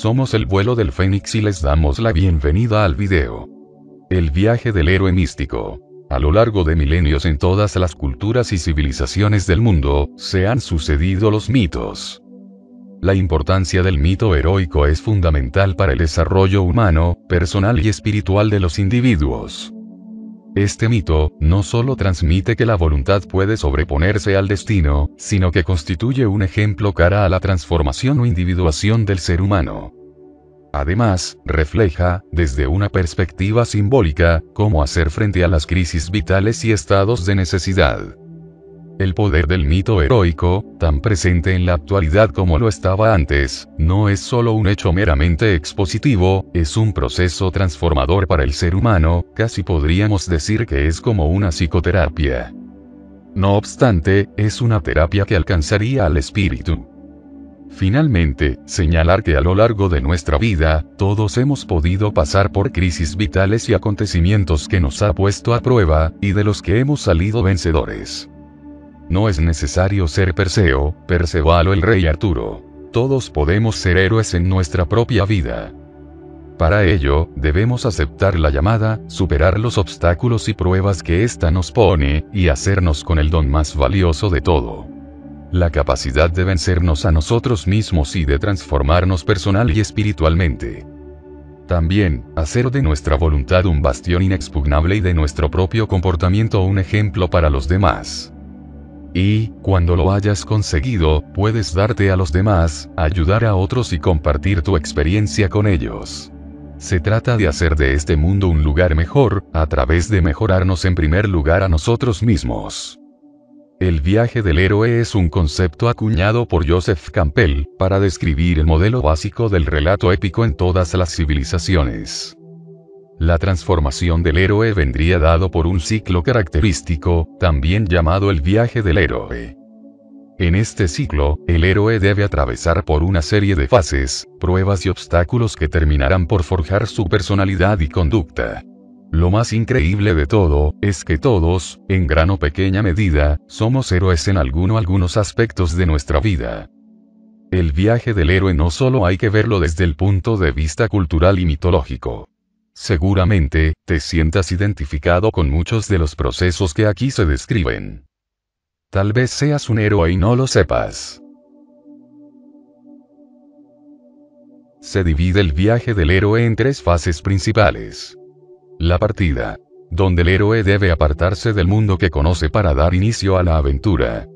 somos el vuelo del Fénix y les damos la bienvenida al video. El viaje del héroe místico. A lo largo de milenios en todas las culturas y civilizaciones del mundo, se han sucedido los mitos. La importancia del mito heroico es fundamental para el desarrollo humano, personal y espiritual de los individuos. Este mito, no solo transmite que la voluntad puede sobreponerse al destino, sino que constituye un ejemplo cara a la transformación o individuación del ser humano. Además, refleja, desde una perspectiva simbólica, cómo hacer frente a las crisis vitales y estados de necesidad. El poder del mito heroico, tan presente en la actualidad como lo estaba antes, no es solo un hecho meramente expositivo, es un proceso transformador para el ser humano, casi podríamos decir que es como una psicoterapia. No obstante, es una terapia que alcanzaría al espíritu. Finalmente, señalar que a lo largo de nuestra vida, todos hemos podido pasar por crisis vitales y acontecimientos que nos ha puesto a prueba, y de los que hemos salido vencedores. No es necesario ser Perseo, Perceval o el rey Arturo. Todos podemos ser héroes en nuestra propia vida. Para ello, debemos aceptar la llamada, superar los obstáculos y pruebas que ésta nos pone, y hacernos con el don más valioso de todo. La capacidad de vencernos a nosotros mismos y de transformarnos personal y espiritualmente. También, hacer de nuestra voluntad un bastión inexpugnable y de nuestro propio comportamiento un ejemplo para los demás. Y, cuando lo hayas conseguido, puedes darte a los demás, ayudar a otros y compartir tu experiencia con ellos. Se trata de hacer de este mundo un lugar mejor, a través de mejorarnos en primer lugar a nosotros mismos. El viaje del héroe es un concepto acuñado por Joseph Campbell, para describir el modelo básico del relato épico en todas las civilizaciones. La transformación del héroe vendría dado por un ciclo característico, también llamado el viaje del héroe. En este ciclo, el héroe debe atravesar por una serie de fases, pruebas y obstáculos que terminarán por forjar su personalidad y conducta. Lo más increíble de todo, es que todos, en gran o pequeña medida, somos héroes en algunos aspectos de nuestra vida. El viaje del héroe no solo hay que verlo desde el punto de vista cultural y mitológico. Seguramente, te sientas identificado con muchos de los procesos que aquí se describen. Tal vez seas un héroe y no lo sepas. Se divide el viaje del héroe en tres fases principales. La partida, donde el héroe debe apartarse del mundo que conoce para dar inicio a la aventura.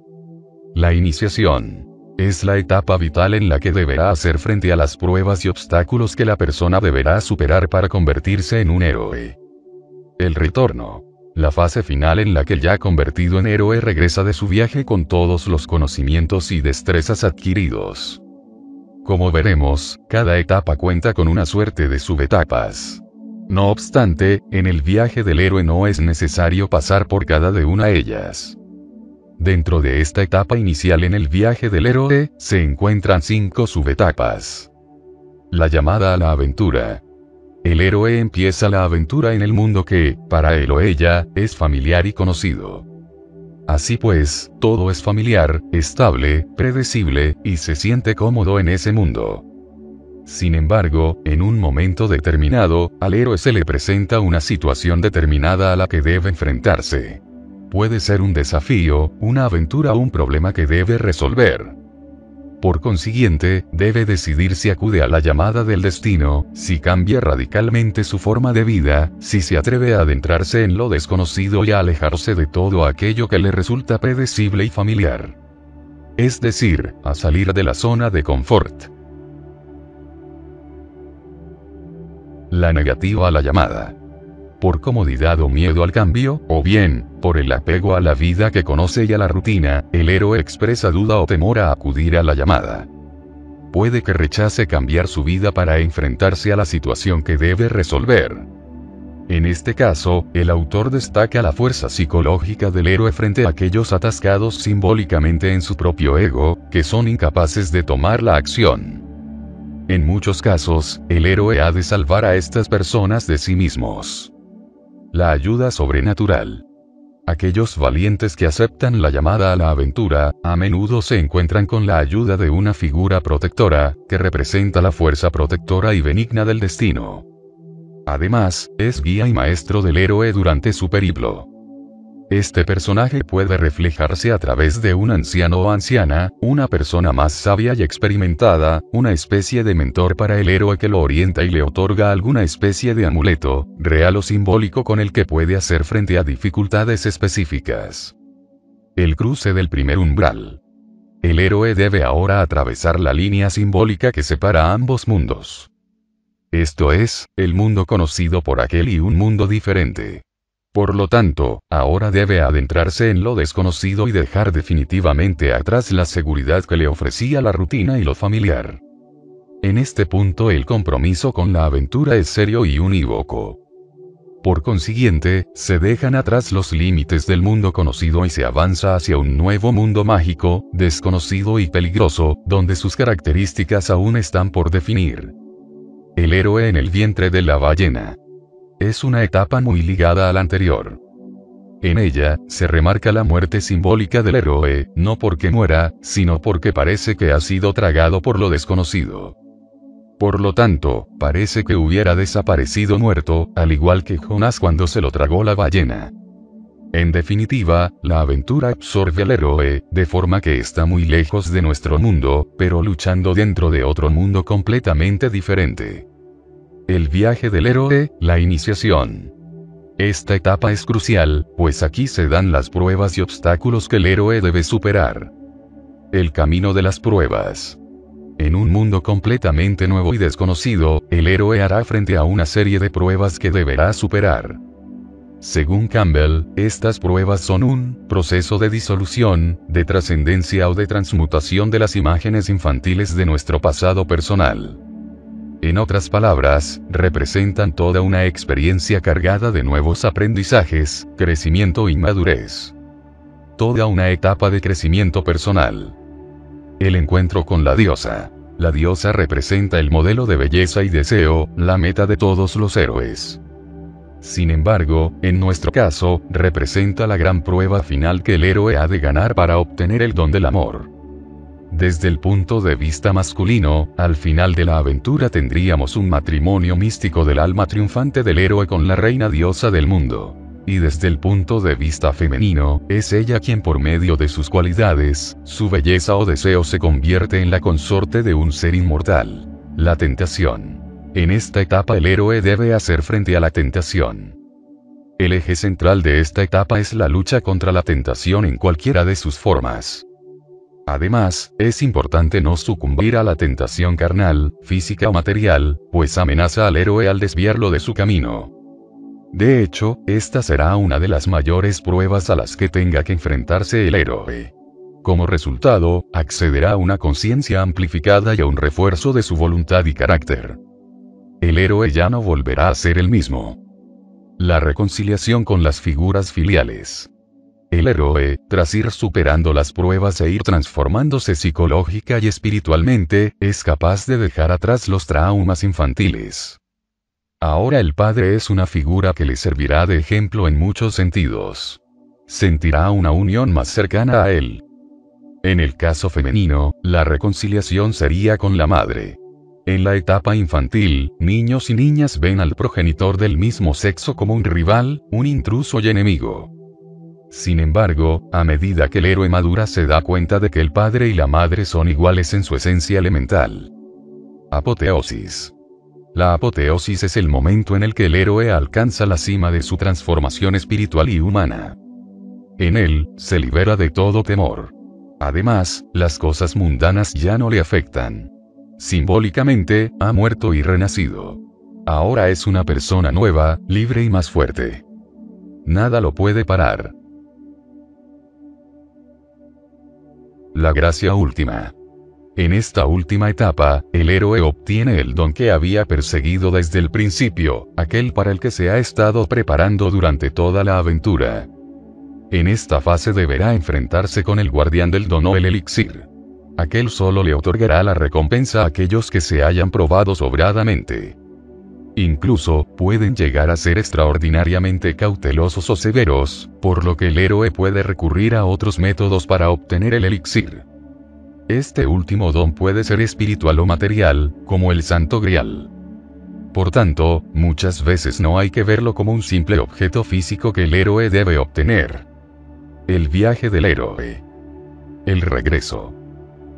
La iniciación. Es la etapa vital en la que deberá hacer frente a las pruebas y obstáculos que la persona deberá superar para convertirse en un héroe. El retorno. La fase final en la que el ya convertido en héroe regresa de su viaje con todos los conocimientos y destrezas adquiridos. Como veremos, cada etapa cuenta con una suerte de subetapas. No obstante, en el viaje del héroe no es necesario pasar por cada una de ellas. Dentro de esta etapa inicial en el viaje del héroe, se encuentran 5 subetapas. La llamada a la aventura. El héroe empieza la aventura en el mundo que, para él o ella, es familiar y conocido. Así pues, todo es familiar, estable, predecible, y se siente cómodo en ese mundo. Sin embargo, en un momento determinado, al héroe se le presenta una situación determinada a la que debe enfrentarse. Puede ser un desafío, una aventura o un problema que debe resolver. Por consiguiente, debe decidir si acude a la llamada del destino, si cambia radicalmente su forma de vida, si se atreve a adentrarse en lo desconocido y a alejarse de todo aquello que le resulta predecible y familiar. Es decir, a salir de la zona de confort. La negativa a la llamada. Por comodidad o miedo al cambio, o bien, por el apego a la vida que conoce y a la rutina, el héroe expresa duda o temor a acudir a la llamada. Puede que rechace cambiar su vida para enfrentarse a la situación que debe resolver. En este caso, el autor destaca la fuerza psicológica del héroe frente a aquellos atascados simbólicamente en su propio ego, que son incapaces de tomar la acción. En muchos casos, el héroe ha de salvar a estas personas de sí mismos. La ayuda sobrenatural. Aquellos valientes que aceptan la llamada a la aventura, a menudo se encuentran con la ayuda de una figura protectora, que representa la fuerza protectora y benigna del destino. Además, es guía y maestro del héroe durante su periplo. Este personaje puede reflejarse a través de un anciano o anciana, una persona más sabia y experimentada, una especie de mentor para el héroe que lo orienta y le otorga alguna especie de amuleto, real o simbólico con el que puede hacer frente a dificultades específicas. El cruce del primer umbral. El héroe debe ahora atravesar la línea simbólica que separa ambos mundos. Esto es, el mundo conocido por aquel y un mundo diferente. Por lo tanto, ahora debe adentrarse en lo desconocido y dejar definitivamente atrás la seguridad que le ofrecía la rutina y lo familiar. En este punto el compromiso con la aventura es serio y unívoco. Por consiguiente, se dejan atrás los límites del mundo conocido y se avanza hacia un nuevo mundo mágico, desconocido y peligroso, donde sus características aún están por definir. El héroe en el vientre de la ballena. Es una etapa muy ligada a la anterior. En ella, se remarca la muerte simbólica del héroe, no porque muera, sino porque parece que ha sido tragado por lo desconocido. Por lo tanto, parece que hubiera desaparecido muerto, al igual que Jonás cuando se lo tragó la ballena. En definitiva, la aventura absorbe al héroe, de forma que está muy lejos de nuestro mundo, pero luchando dentro de otro mundo completamente diferente. El viaje del héroe, la iniciación. Esta etapa es crucial, pues aquí se dan las pruebas y obstáculos que el héroe debe superar. El camino de las pruebas. En un mundo completamente nuevo y desconocido, el héroe hará frente a una serie de pruebas que deberá superar. Según Campbell, estas pruebas son un proceso de disolución, de trascendencia o de transmutación de las imágenes infantiles de nuestro pasado personal. En otras palabras, representan toda una experiencia cargada de nuevos aprendizajes, crecimiento y madurez. Toda una etapa de crecimiento personal. El encuentro con la diosa. La diosa representa el modelo de belleza y deseo, la meta de todos los héroes. Sin embargo, en nuestro caso, representa la gran prueba final que el héroe ha de ganar para obtener el don del amor. Desde el punto de vista masculino, al final de la aventura tendríamos un matrimonio místico del alma triunfante del héroe con la reina diosa del mundo. Y desde el punto de vista femenino, es ella quien por medio de sus cualidades, su belleza o deseo se convierte en la consorte de un ser inmortal. La tentación. En esta etapa el héroe debe hacer frente a la tentación. El eje central de esta etapa es la lucha contra la tentación en cualquiera de sus formas. Además, es importante no sucumbir a la tentación carnal, física o material, pues amenaza al héroe al desviarlo de su camino. De hecho, esta será una de las mayores pruebas a las que tenga que enfrentarse el héroe. Como resultado, accederá a una conciencia amplificada y a un refuerzo de su voluntad y carácter. El héroe ya no volverá a ser el mismo. La reconciliación con las figuras filiales. El héroe, tras ir superando las pruebas e ir transformándose psicológica y espiritualmente, es capaz de dejar atrás los traumas infantiles. Ahora el padre es una figura que le servirá de ejemplo en muchos sentidos. Sentirá una unión más cercana a él. En el caso femenino, la reconciliación sería con la madre. En la etapa infantil, niños y niñas ven al progenitor del mismo sexo como un rival, un intruso y enemigo. Sin embargo, a medida que el héroe madura se da cuenta de que el padre y la madre son iguales en su esencia elemental. Apoteosis. La apoteosis es el momento en el que el héroe alcanza la cima de su transformación espiritual y humana. En él, se libera de todo temor. Además, las cosas mundanas ya no le afectan. Simbólicamente, ha muerto y renacido. Ahora es una persona nueva, libre y más fuerte. Nada lo puede parar. La gracia última. En esta última etapa, el héroe obtiene el don que había perseguido desde el principio, aquel para el que se ha estado preparando durante toda la aventura. En esta fase deberá enfrentarse con el guardián del don o el elixir. Aquel solo le otorgará la recompensa a aquellos que se hayan probado sobradamente. Incluso, pueden llegar a ser extraordinariamente cautelosos o severos, por lo que el héroe puede recurrir a otros métodos para obtener el elixir. Este último don puede ser espiritual o material, como el Santo Grial. Por tanto, muchas veces no hay que verlo como un simple objeto físico que el héroe debe obtener. El viaje del héroe. El regreso.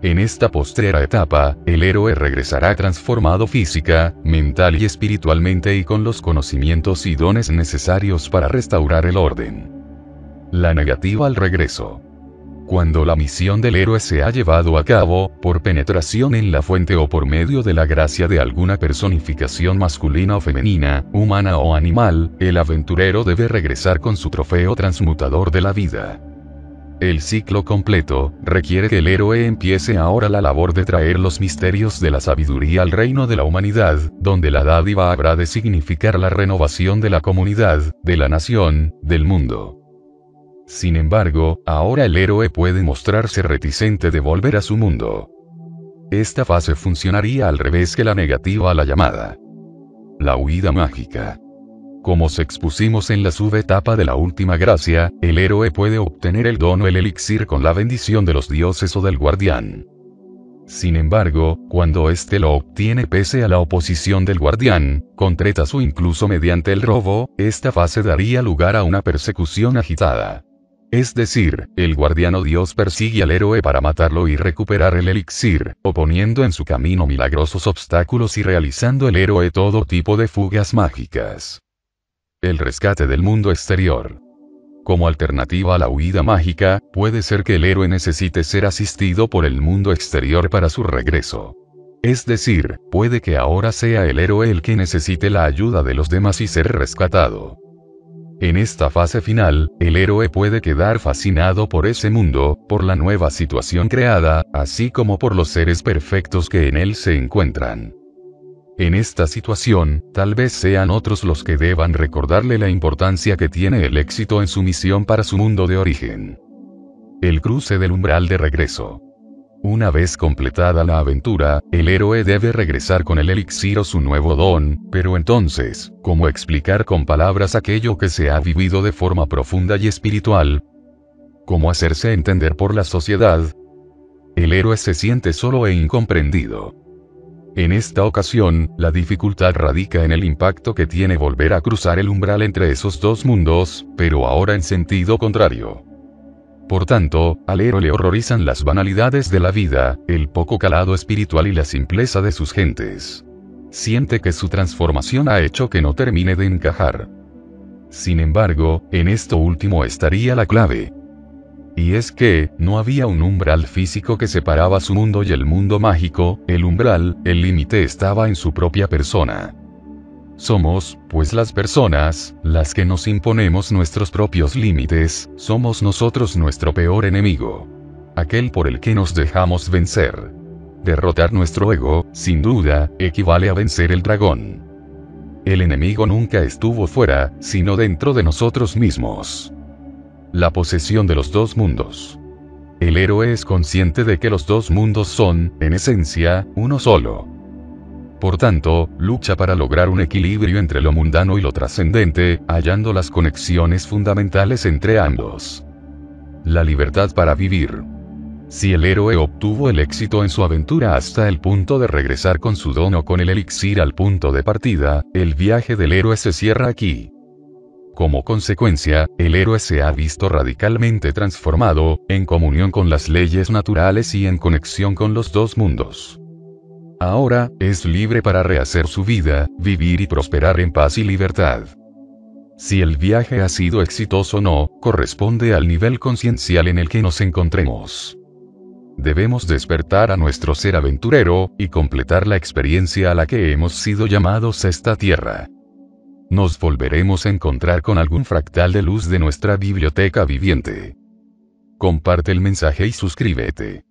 En esta postrera etapa, el héroe regresará transformado física, mental y espiritualmente y con los conocimientos y dones necesarios para restaurar el orden. La negativa al regreso. Cuando la misión del héroe se ha llevado a cabo, por penetración en la fuente o por medio de la gracia de alguna personificación masculina o femenina, humana o animal, el aventurero debe regresar con su trofeo transmutador de la vida. El ciclo completo requiere que el héroe empiece ahora la labor de traer los misterios de la sabiduría al reino de la humanidad, donde la dádiva habrá de significar la renovación de la comunidad, de la nación, del mundo. Sin embargo, ahora el héroe puede mostrarse reticente de volver a su mundo. Esta fase funcionaría al revés que la negativa a la llamada. La huida mágica. Como se expusimos en la subetapa de la última gracia, el héroe puede obtener el don o el elixir con la bendición de los dioses o del guardián. Sin embargo, cuando éste lo obtiene pese a la oposición del guardián, con tretas o incluso mediante el robo, esta fase daría lugar a una persecución agitada. Es decir, el guardián o Dios persigue al héroe para matarlo y recuperar el elixir, oponiendo en su camino milagrosos obstáculos y realizando el héroe todo tipo de fugas mágicas. El rescate del mundo exterior. Como alternativa a la huida mágica, puede ser que el héroe necesite ser asistido por el mundo exterior para su regreso. Es decir, puede que ahora sea el héroe el que necesite la ayuda de los demás y ser rescatado. En esta fase final, el héroe puede quedar fascinado por ese mundo, por la nueva situación creada, así como por los seres perfectos que en él se encuentran. En esta situación, tal vez sean otros los que deban recordarle la importancia que tiene el éxito en su misión para su mundo de origen. El cruce del umbral de regreso. Una vez completada la aventura, el héroe debe regresar con el elixir o su nuevo don, pero entonces, ¿cómo explicar con palabras aquello que se ha vivido de forma profunda y espiritual? ¿Cómo hacerse entender por la sociedad? El héroe se siente solo e incomprendido. En esta ocasión, la dificultad radica en el impacto que tiene volver a cruzar el umbral entre esos dos mundos, pero ahora en sentido contrario. Por tanto, al héroe le horrorizan las banalidades de la vida, el poco calado espiritual y la simpleza de sus gentes. Siente que su transformación ha hecho que no termine de encajar. Sin embargo, en esto último estaría la clave. Y es que, no había un umbral físico que separaba su mundo y el mundo mágico, el umbral, el límite estaba en su propia persona. Somos, pues las personas, las que nos imponemos nuestros propios límites, somos nosotros nuestro peor enemigo. Aquel por el que nos dejamos vencer. Derrotar nuestro ego, sin duda, equivale a vencer el dragón. El enemigo nunca estuvo fuera, sino dentro de nosotros mismos. La posesión de los dos mundos. El héroe es consciente de que los dos mundos son, en esencia, uno solo. Por tanto, lucha para lograr un equilibrio entre lo mundano y lo trascendente, hallando las conexiones fundamentales entre ambos. La libertad para vivir. Si el héroe obtuvo el éxito en su aventura hasta el punto de regresar con su don o con el elixir al punto de partida, el viaje del héroe se cierra aquí. Como consecuencia, el héroe se ha visto radicalmente transformado, en comunión con las leyes naturales y en conexión con los dos mundos. Ahora, es libre para rehacer su vida, vivir y prosperar en paz y libertad. Si el viaje ha sido exitoso o no, corresponde al nivel conciencial en el que nos encontremos. Debemos despertar a nuestro ser aventurero, y completar la experiencia a la que hemos sido llamados a esta tierra. Nos volveremos a encontrar con algún fractal de luz de nuestra biblioteca viviente. Comparte el mensaje y suscríbete.